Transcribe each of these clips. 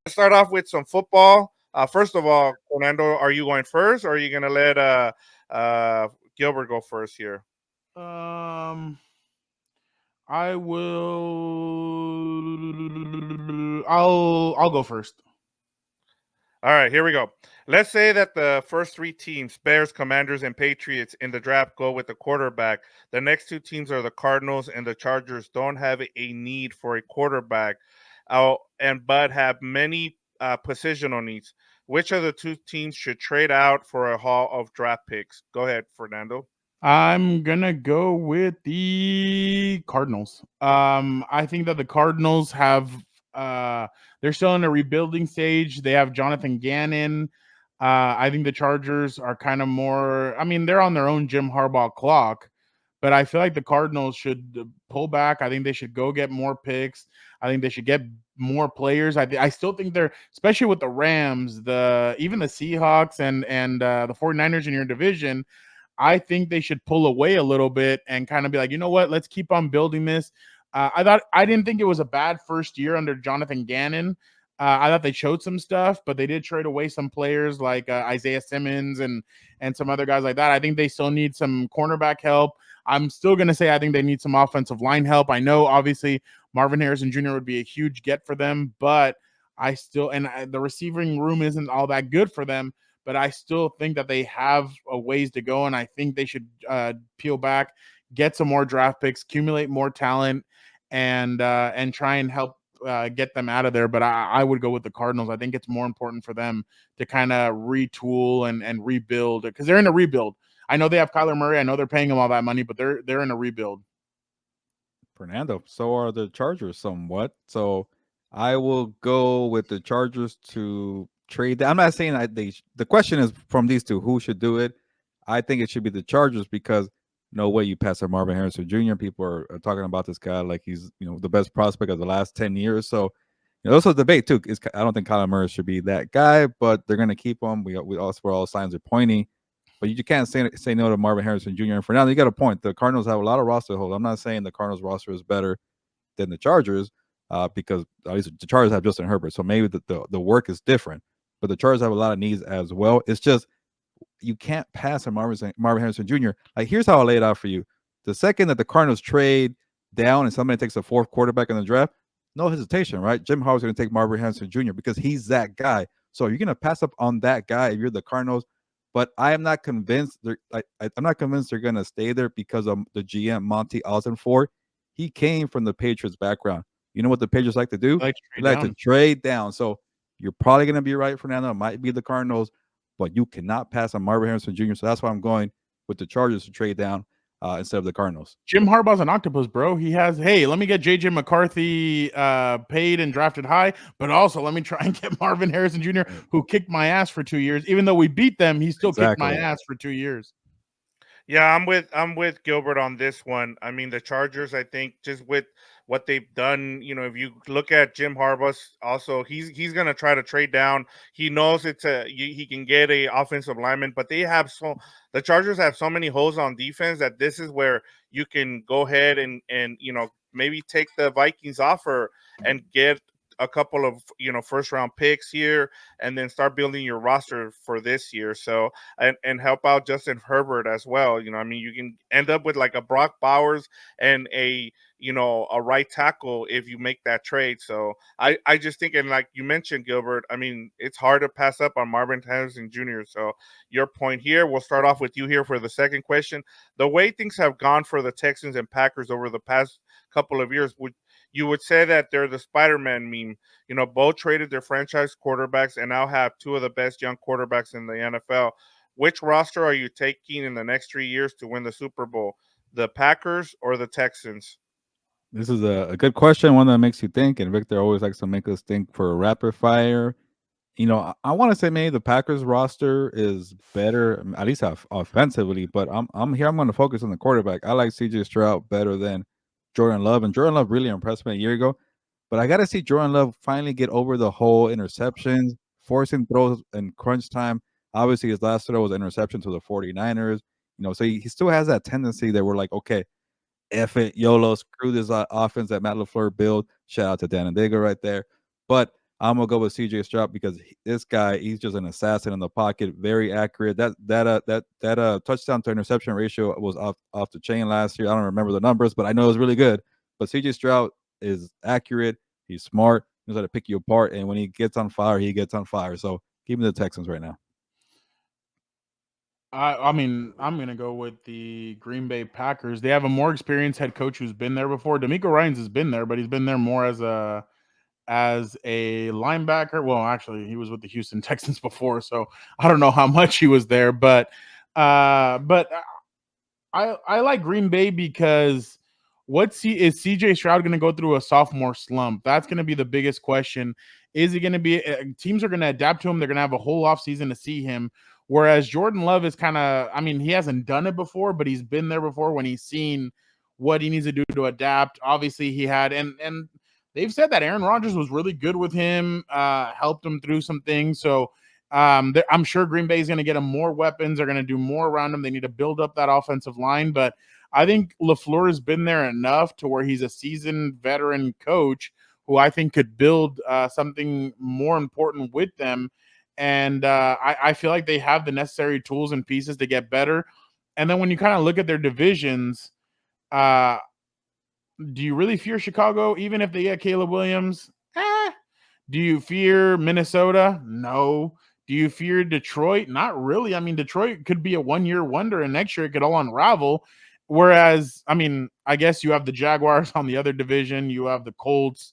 Let's start off with some football. First of all, Fernando, are you going first, or are you going to let Gilbert go first here? Um, I will. I'll go first. All right, here we go. Let's say that the first three teams, Bears, Commanders, and Patriots, in the draft go with the quarterback. The next two teams are the Cardinals and the Chargers. Don't have a need for a quarterback, but have many positional needs. Which of the two teams should trade out for a haul of draft picks? Go ahead, Fernando. I'm gonna go with the Cardinals. I think that the Cardinals have they're still in a rebuilding stage. They have Jonathan Gannon. I think the Chargers are kind of more. I mean, they're on their own Jim Harbaugh clock, but I feel like the Cardinals should pull back. I think they should go get more picks. I think they should get more players. I still think they're, especially with the Rams, the even the Seahawks and the 49ers in your division. I think they should pull away a little bit and kind of be like, you know what, let's keep on building this. I didn't think it was a bad first year under Jonathan Gannon. I thought they showed some stuff, but they did trade away some players like Isaiah Simmons and some other guys like that. I think they still need some cornerback help. I'm still going to say I think they need some offensive line help. I know obviously Marvin Harrison Jr. would be a huge get for them, but the receiving room isn't all that good for them, but I still think that they have a ways to go, and I think they should peel back, get some more draft picks, accumulate more talent, and try and help get them out of there. But I would go with the Cardinals. I think it's more important for them to kind of retool and rebuild because they're in a rebuild. I know they have Kyler Murray. I know they're paying him all that money, but they're in a rebuild. Fernando. So are the Chargers somewhat. So I will go with the Chargers to trade. I'm not saying the question is from these two who should do it. I think it should be the Chargers because no way you pass up Marvin Harrison Jr. People are talking about this guy like he's the best prospect of the last 10 years. So also debate too. I don't think Kyler Murray should be that guy, but they're going to keep him. We also where all signs are pointing. But you can't say no to Marvin Harrison Jr. And for now, you got a point. The Cardinals have a lot of roster holes. I'm not saying the Cardinals roster is better than the Chargers because at least the Chargers have Justin Herbert. So maybe the work is different. But the Chargers have a lot of needs as well. It's just you can't pass on Marvin Harrison Jr. Like, here's how I lay it out for you. The second that the Cardinals trade down and somebody takes a fourth quarterback in the draft, no hesitation, right? Jim Harbaugh's going to take Marvin Harrison Jr. because he's that guy. So you're going to pass up on that guy if you're the Cardinals. But I am not convinced. I'm not convinced they're going to stay there because of the GM Monty Ossenfort. He came from the Patriots background. You know what the Patriots like to do? They like to trade down. So you're probably going to be right, Fernando. It might be the Cardinals, but you cannot pass on Marvin Harrison Jr. So that's why I'm going with the Chargers to trade down instead of the Cardinals. Jim Harbaugh's an octopus, bro. He has, hey, let me get JJ McCarthy paid and drafted high, but also let me try and get Marvin Harrison Jr., who kicked my ass for 2 years. Even though we beat them, he still kicked my ass for 2 years. Yeah, I'm with Gilbert on this one. I mean, the Chargers, I think, just with what they've done, if you look at Jim Harbaugh, also he's gonna try to trade down. He knows he can get a offensive lineman, but the Chargers have so many holes on defense that this is where you can go ahead and maybe take the Vikings offer and get a couple of first round picks here and then start building your roster for this year, so and help out Justin Herbert as well. I mean, you can end up with like a Brock Bowers and a right tackle if you make that trade. So I just think, and like you mentioned, Gilbert, I mean, it's hard to pass up on Marvin Harrison Jr. So your point here, we'll start off with you here for the second question. The way things have gone for the Texans and Packers over the past couple of years, you would say that they're the Spider-Man meme. Both traded their franchise quarterbacks and now have two of the best young quarterbacks in the NFL. Which roster are you taking in the next 3 years to win the Super Bowl? The Packers or the Texans? This is a good question, one that makes you think. And Victor always likes to make us think for a rapid fire. I want to say maybe the Packers roster is better, at least offensively. But I'm here. I'm going to focus on the quarterback. I like C.J. Stroud better than Jordan Love, and Jordan Love really impressed me a year ago. But I got to see Jordan Love finally get over the whole interceptions, forcing throws in crunch time. Obviously, his last throw was an interception to the 49ers. So he still has that tendency that we're like, okay, F it, YOLO, screw this offense that Matt LaFleur built. Shout out to Dan and Digger right there. But I'm gonna go with CJ Stroud because this guy, he's just an assassin in the pocket, very accurate. That touchdown to interception ratio was off the chain last year. I don't remember the numbers, but I know it was really good. But CJ Stroud is accurate. He's smart. He knows how to pick you apart, and when he gets on fire, he gets on fire. So give me the Texans right now. I mean, I'm gonna go with the Green Bay Packers. They have a more experienced head coach who's been there before. D'Amico Ryans has been there, but he's been there more as a linebacker. Well, actually, he was with the Houston Texans before, so I don't know how much he was there. But I like Green Bay because is CJ Stroud going to go through a sophomore slump? That's going to be the biggest question. Is he going to be teams are going to adapt to him? They're going to have a whole offseason to see him. Whereas Jordan Love is kind of, I mean, he hasn't done it before, but he's been there before when he's seen what he needs to do to adapt. Obviously, he had and they've said that Aaron Rodgers was really good with him, helped him through some things. So I'm sure Green Bay is going to get him more weapons. They're going to do more around him. They need to build up that offensive line. But I think LaFleur has been there enough to where he's a seasoned veteran coach who I think could build something more important with them. And I feel like they have the necessary tools and pieces to get better. And then when you kind of look at their divisions, uh, do you really fear Chicago, even if they get Caleb Williams? Do you fear Minnesota? No. Do you fear Detroit? Not really. I mean, Detroit could be a one-year wonder, and next year it could all unravel. Whereas, I mean, I guess you have the Jaguars on the other division, you have the Colts,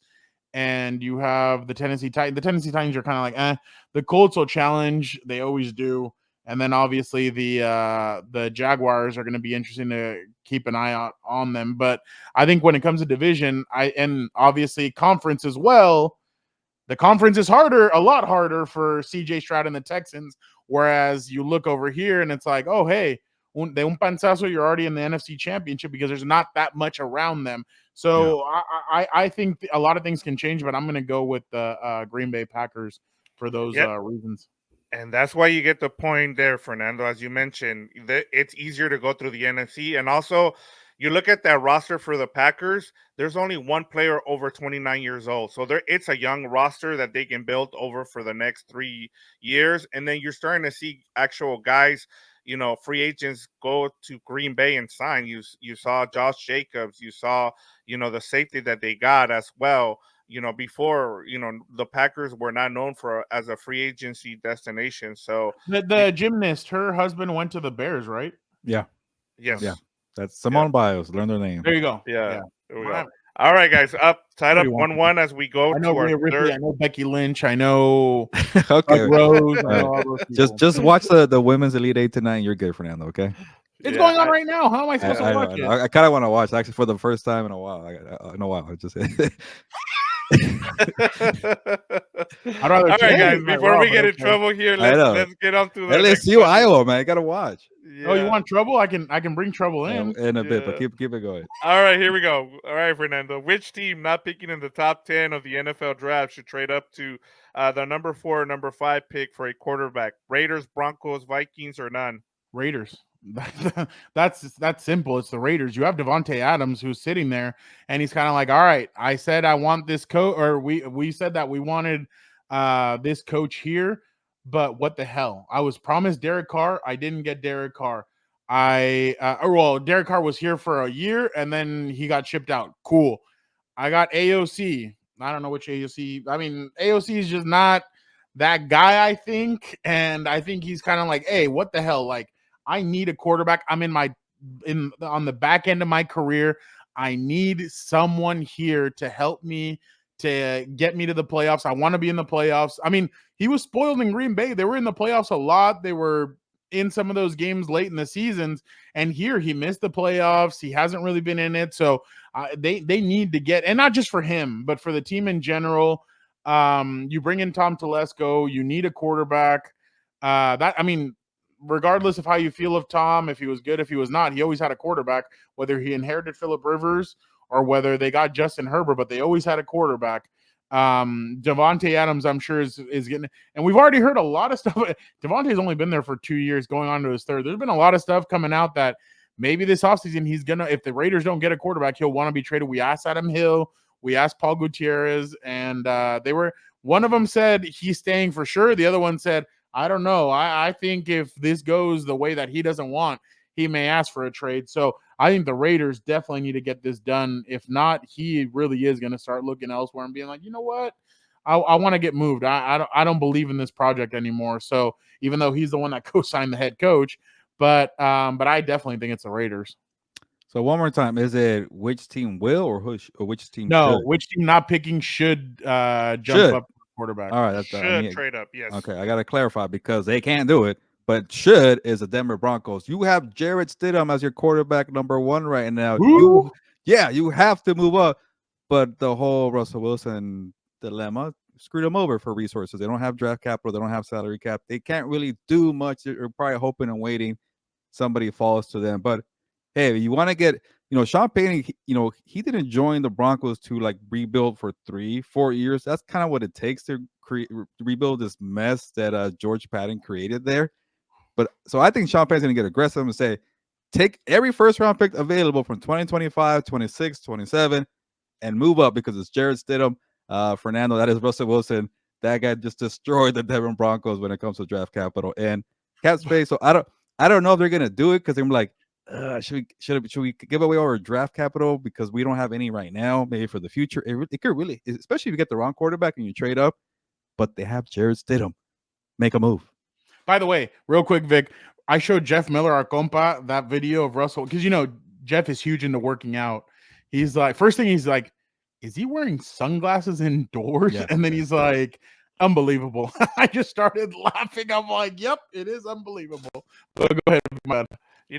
and you have the Tennessee Titans. The Tennessee Titans are kind of like, the Colts will challenge. They always do. And then obviously the Jaguars are going to be interesting to keep an eye out on them. But I think when it comes to division, and obviously conference as well, the conference is a lot harder for CJ Stroud and the Texans. Whereas you look over here and it's like, oh, hey, de un panzazo, you're already in the NFC Championship because there's not that much around them. So I think a lot of things can change, but I'm going to go with the Green Bay Packers for those Yeah, reasons. and that's why you get the point there, Fernando. As you mentioned, it's easier to go through the NFC, and also you look at that roster for the Packers. There's only one player over 29 years old, so it's a young roster that they can build over for the next 3 years, and then you're starting to see actual guys. Free agents go to Green Bay and sign. You saw Josh Jacobs. You saw the safety that they got as well. Before, the Packers were not known for as a free agency destination. So The gymnast, her husband went to the Bears, right? Yeah, yeah. yes, That's yeah, Simone Biles. Learn their name. There you go. yeah, Yeah. there we go. My, All right, guys, up tied Nobody up wants 1-1 as we go I know to our Rhea Ripley. third. I know Becky Lynch. I know Doug Okay. Rose. I All know right. all those Just people. just watch the women's Elite Eight tonight. And you're good, Fernando. Okay. It's Yeah, going on right now. How am I I, supposed to I watch know. I know. it? I kind of want to watch actually for the first time in a while. In a while. I just. I'd rather all right, tune guys. in at Before Raw, we but get in okay. trouble here, I know. let's get on to the next LSU, question. Iowa, man. I gotta watch. Oh, you Yeah, want trouble? I can bring trouble in. In a bit, but yeah. keep it going. All right, here we go. All right, Fernando. Which team not picking in the top 10 of the NFL draft should trade up to the number 4 or number 5 pick for a quarterback? Raiders, Broncos, Vikings, or none? Raiders. That's simple. It's the Raiders. You have Devonte Adams who's sitting there, and he's kind of like, all right, I said I want this coach, or we said that we wanted this coach here, but what the hell? I was promised Derek Carr. I didn't get Derek Carr. Derek Carr was here for a year, and then he got shipped out. Cool. I got AOC. I don't know which AOC. I mean, AOC is just not that guy, I think. And I think he's kind of like, hey, what the hell? Like, I need a quarterback. I'm in on the back end of my career. I need someone here to help me to get me to the playoffs. I want to be in the playoffs. I mean, he was spoiled in Green Bay. They were in the playoffs a lot. They were in some of those games late in the seasons. And here he missed the playoffs. He hasn't really been in it. So they need to get, and not just for him, but for the team in general. You bring in Tom Telesco. You need a quarterback. Regardless of how you feel of Tom, if he was good, if he was not, he always had a quarterback. Whether he inherited Phillip Rivers or whether they got Justin Herbert, but they always had a quarterback. Devontae Adams, I'm sure is getting, and we've already heard a lot of stuff. Devontae's only been there for 2 years, going on to his third. There's been a lot of stuff coming out that maybe this offseason he's gonna, if the Raiders don't get a quarterback, he'll want to be traded. We asked Adam Hill, we asked Paul Gutierrez, and they were, one of them said he's staying for sure. The other one said, I don't know. I think if this goes the way that he doesn't want, he may ask for a trade. So I think the Raiders definitely need to get this done. If not, he really is going to start looking elsewhere and being like, you know what? I want to get moved. I don't believe in this project anymore. So even though he's the one that co-signed the head coach, but I definitely think it's the Raiders. So one more time, is it which team will or which team No, should? which team not picking should jump Should. up quarterback. All right, that's I Should need. trade up, yes. Okay, I gotta clarify because they can't do it. But should is the Denver Broncos. You have Jarrett Stidham as your quarterback number one right now. Who? You have to move up. But the whole Russell Wilson dilemma screwed them over for resources. They don't have draft capital. They don't have salary cap. They can't really do much. They're probably hoping and waiting somebody falls to them. But hey, you want to get, Sean Payton, he didn't join the Broncos to like rebuild for 3-4 years. That's kind of what it takes to rebuild this mess that George Patton created there. But so I think Sean Payton's going to get aggressive and say, take every first round pick available from 2025, 26, 27, and move up because it's Jarrett Stidham, Fernando. That is Russell Wilson. That guy just destroyed the Denver Broncos when it comes to draft capital and cap space. So I don't know if they're gonna do it because I'm like, should we give away our draft capital because we don't have any right now? Maybe for the future, it could really, especially if you get the wrong quarterback and you trade up. But they have Jarrett Stidham. Make a move. By the way, real quick, Vic, I showed Jeff Miller, our compa, that video of Russell because Jeff is huge into working out. He's like, first thing he's like, is he wearing sunglasses indoors? Yeah, and then he's like, unbelievable. I just started laughing. I'm like, yep, it is unbelievable. So go ahead, man.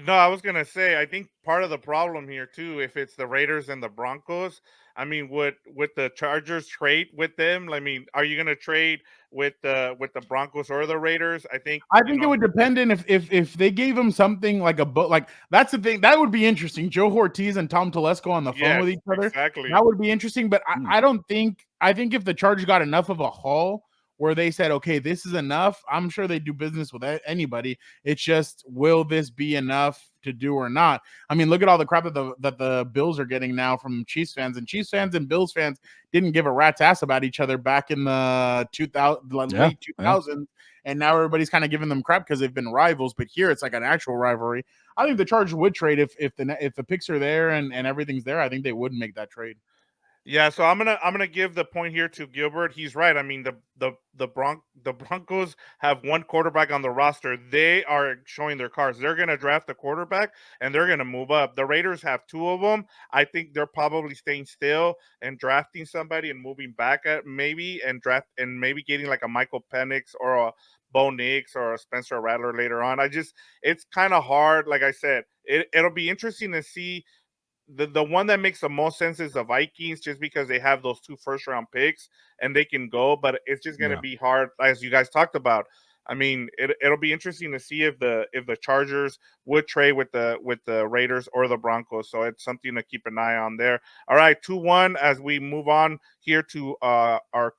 I was gonna say, I think part of the problem here too, if it's the Raiders and the Broncos, I mean, would the Chargers trade with them? I mean, are you gonna trade with the Broncos or the Raiders? I think I think it would depend on if they gave him something like a book. Like that's the thing that would be interesting. Joe Ortiz and Tom Telesco on the phone with each other. Exactly. That would be interesting. But I don't think. I think if the Chargers got enough of a haul where they said, okay, this is enough, I'm sure they do business with anybody. It's just, will this be enough to do or not? I mean, look at all the crap that the Bills are getting now from Chiefs fans, and Chiefs fans and Bills fans didn't give a rat's ass about each other back in the late 2000s. And now everybody's kind of giving them crap because they've been rivals. But here it's like an actual rivalry. I think the Chargers would trade if the picks are there and everything's there. I think they would make that trade. Yeah, so I'm gonna give the point here to Gilbert. He's right. I mean, the Broncos have one quarterback on the roster. They are showing their cards. They're gonna draft a quarterback and they're gonna move up. The Raiders have two of them. I think they're probably staying still and drafting somebody and moving back at maybe and maybe getting like a Michael Penix or a Bo Nix or a Spencer Rattler later on. It's kind of hard. Like I said, it'll be interesting to see. The one that makes the most sense is the Vikings, just because they have those 2 first round picks and they can go, but it's just going to be hard, as you guys talked about. I mean, it'll be interesting to see if the Chargers would trade with the Raiders or the Broncos. So it's something to keep an eye on there. All right, 2-1 as we move on here to our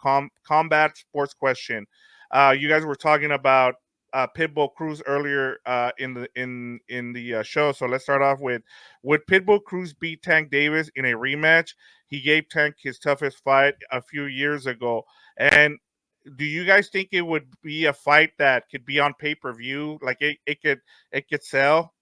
combat sports question. You guys were talking about Pitbull Cruz earlier in the show. So let's start off with: would Pitbull Cruz beat Tank Davis in a rematch? He gave Tank his toughest fight a few years ago. And do you guys think it would be a fight that could be on pay-per-view? Like it could sell?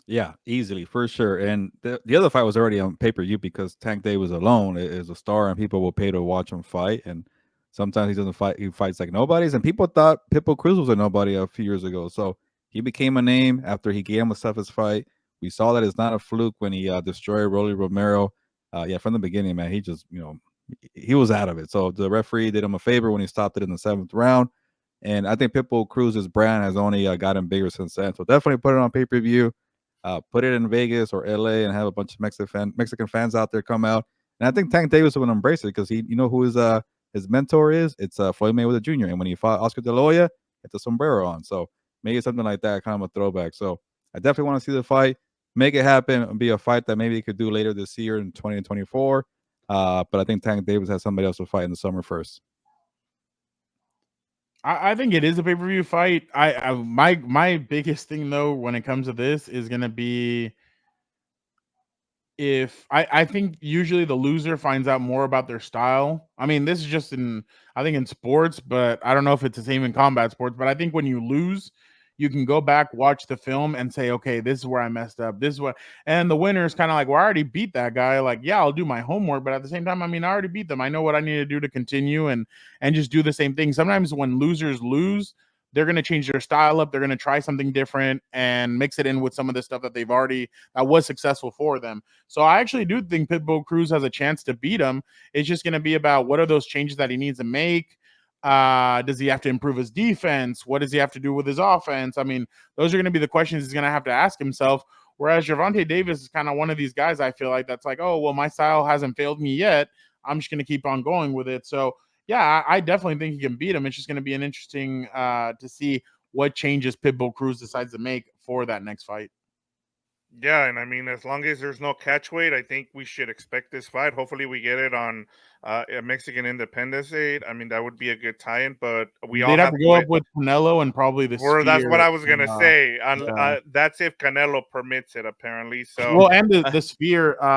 Yeah, easily for sure. And the other fight was already on pay-per-view because Tank Davis alone is a star and people will pay to watch him fight. And sometimes he doesn't fight; he fights like nobodies. And people thought Pitbull Cruz was a nobody a few years ago, so he became a name after he gave him a toughest fight. We saw that it's not a fluke when he destroyed Rolly Romero. Yeah, from the beginning, man, he just he was out of it. So the referee did him a favor when he stopped it in the 7th round. And I think Pitbull Cruz's brand has only gotten bigger since then. So definitely put it on pay-per-view. Put it in Vegas or LA and have a bunch of Mexican fans out there come out. And I think Tank Davis would embrace it because who his mentor is? It's Floyd Mayweather Jr. And when he fought Oscar De La Hoya, it's a sombrero on. So maybe something like that, kind of a throwback. So I definitely want to see the fight, make it happen, and be a fight that maybe he could do later this year in 2024. But I think Tank Davis has somebody else to fight in the summer first. I think it is a pay per view fight. My biggest thing though when it comes to this is gonna be if I think usually the loser finds out more about their style. I mean, this is just in I think in sports, but I don't know if it's the same in combat sports. But I think when you lose, you can go back, watch the film, and say, okay, this is where I messed up. This is what, and the winner is kind of like, well, I already beat that guy. Like, yeah, I'll do my homework, but at the same time, I mean, I already beat them. I know what I need to do to continue and just do the same thing. Sometimes when losers lose, they're going to change their style up. They're going to try something different and mix it in with some of the stuff that they've already that was successful for them. So I actually do think Pitbull Cruz has a chance to beat him. It's just going to be about what are those changes that he needs to make. Does he have to improve his defense? What does he have to do with his offense? I mean, those are going to be the questions he's going to have to ask himself. Whereas Gervonta Davis is kind of one of these guys I feel like that's like, oh, well, my style hasn't failed me yet. I'm just going to keep on going with it. So, yeah, I definitely think he can beat him. It's just going to be an interesting to see what changes Pitbull Cruz decides to make for that next fight. Yeah, and I mean, as long as there's no catch weight, I think we should expect this fight. Hopefully, we get it on a Mexican Independence Day. I mean, that would be a good tie-in, but we all They'd have have to to go wait. up with Canelo and probably the Or that's what Sphere. I was gonna say. Yeah. That's if Canelo permits it, apparently. So, Well, and the uh,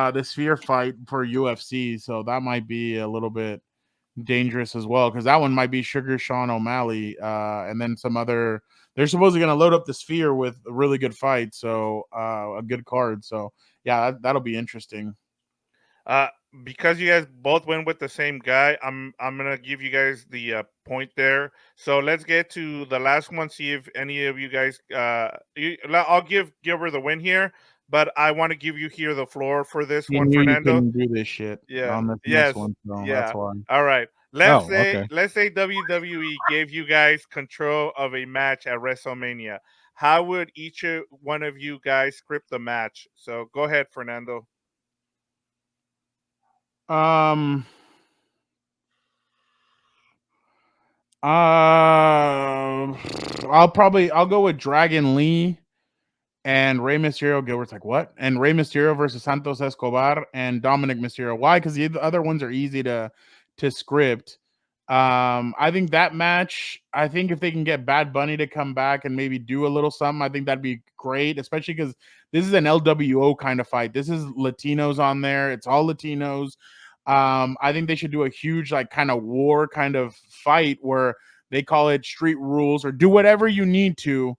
the Sphere fight for UFC, so that might be a little bit dangerous as well because that one might be Sugar Sean O'Malley, and then some other. They're supposedly going to load up the Sphere with a really good fight, so a good card. So yeah, that'll be interesting. uh, because you guys both went with the same guy, I'm gonna give you guys the point there. So let's get to the last one. See if any of you guys. I'll give Gilbert the win here, but I want to give you here the floor for this He one, knew you Fernando. couldn't do this shit Yeah. on this next Yes. one, so that's Yeah. why. All right. Oh, okay. Let's say WWE gave you guys control of a match at WrestleMania. How would one of you guys script the match? So go ahead, Fernando. Um. Uh, I'll go with Dragon Lee and Rey Mysterio. Gilbert's like, what? And Rey Mysterio versus Santos Escobar and Dominic Mysterio. Why? Because the other ones are easy to script. I think that match. I think if they can get Bad Bunny to come back and maybe do a little something, I think that'd be great. Especially because this is an LWO kind of fight. This is Latinos on there. It's all Latinos. I think they should do a huge like kind of war kind of fight where they call it street rules or do whatever you need to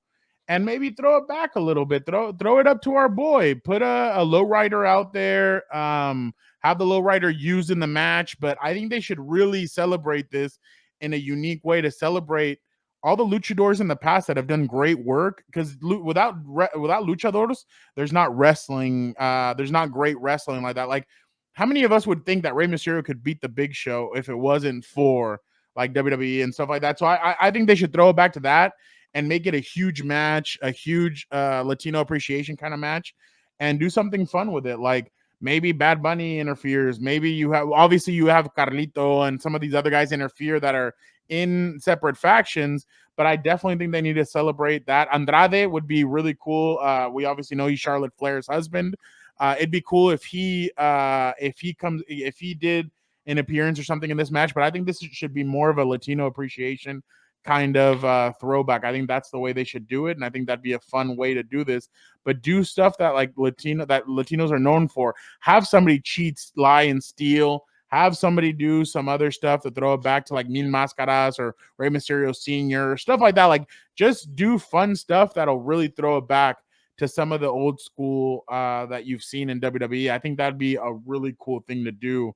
and maybe throw it back a little bit. Throw it up to our boy. Put a low rider out there. Have the low rider used in the match. But I think they should really celebrate this in a unique way to celebrate all the luchadors in the past that have done great work. Because without luchadors, there's not wrestling. There's not great wrestling like that. Like, how many of us would think that Rey Mysterio could beat the Big Show if it wasn't for like WWE and stuff like that? So I think they should throw it back to that and make it a huge match, a huge Latino appreciation kind of match, and do something fun with it. Like maybe Bad Bunny interferes. Maybe you have obviously you have Carlito and some of these other guys interfere that are in separate factions. But I definitely think they need to celebrate that. Andrade would be really cool. We obviously know he's Charlotte Flair's husband. It'd be cool if he did an appearance or something in this match. But I think this should be more of a Latino appreciation kind of throwback. I think that's the way they should do it, and I think that'd be a fun way to do this. But do stuff that Latinos are known for. Have somebody cheat, lie, and steal. Have somebody do some other stuff to throw it back to like Mil Mascaras or Rey Mysterio Sr. Stuff like that. Like just do fun stuff that'll really throw it back to some of the old school that you've seen in WWE. I think that'd be a really cool thing to do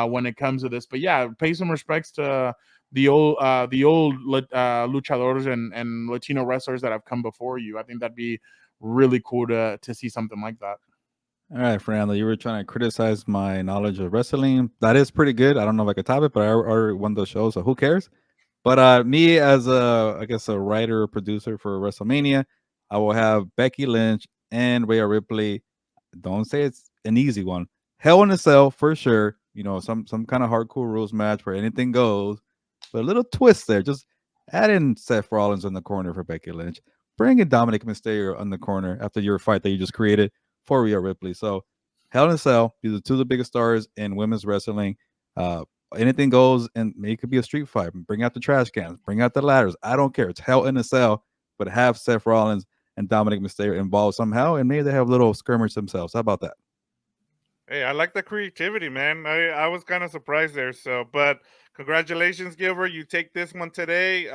when it comes to this. But yeah, pay some respects to the old luchadores and Latino wrestlers that have come before you. I think that'd be really cool to see something like that. All right, Fernando, you were trying to criticize my knowledge of wrestling. That is pretty good. I don't know if I could top it, but I already won those shows, so who cares? But me as I guess a writer or producer for WrestleMania, I will have Becky Lynch and Rhea Ripley. Don't say it's an easy one. Hell in a Cell for sure. You know, some kind of hardcore rules match where anything goes, but a little twist there. Just add in Seth Rollins in the corner for Becky Lynch. Bring in Dominic Mysterio on the corner after your fight that you just created for Rhea Ripley. So Hell in a Cell, these are two of the biggest stars in women's wrestling. anything goes, and maybe it could be a street fight. Bring out the trash cans, bring out the ladders. I don't care. It's Hell in a Cell, but have Seth Rollins and Dominic Mysterio involved somehow, and maybe they have a little skirmish themselves. How about that? Hey, I like the creativity, man. I was kind of surprised there. So, but congratulations, Gilbert. You take this one today.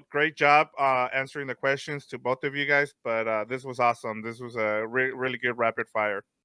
Great job answering the questions to both of you guys. But this was awesome. This was a really good rapid fire.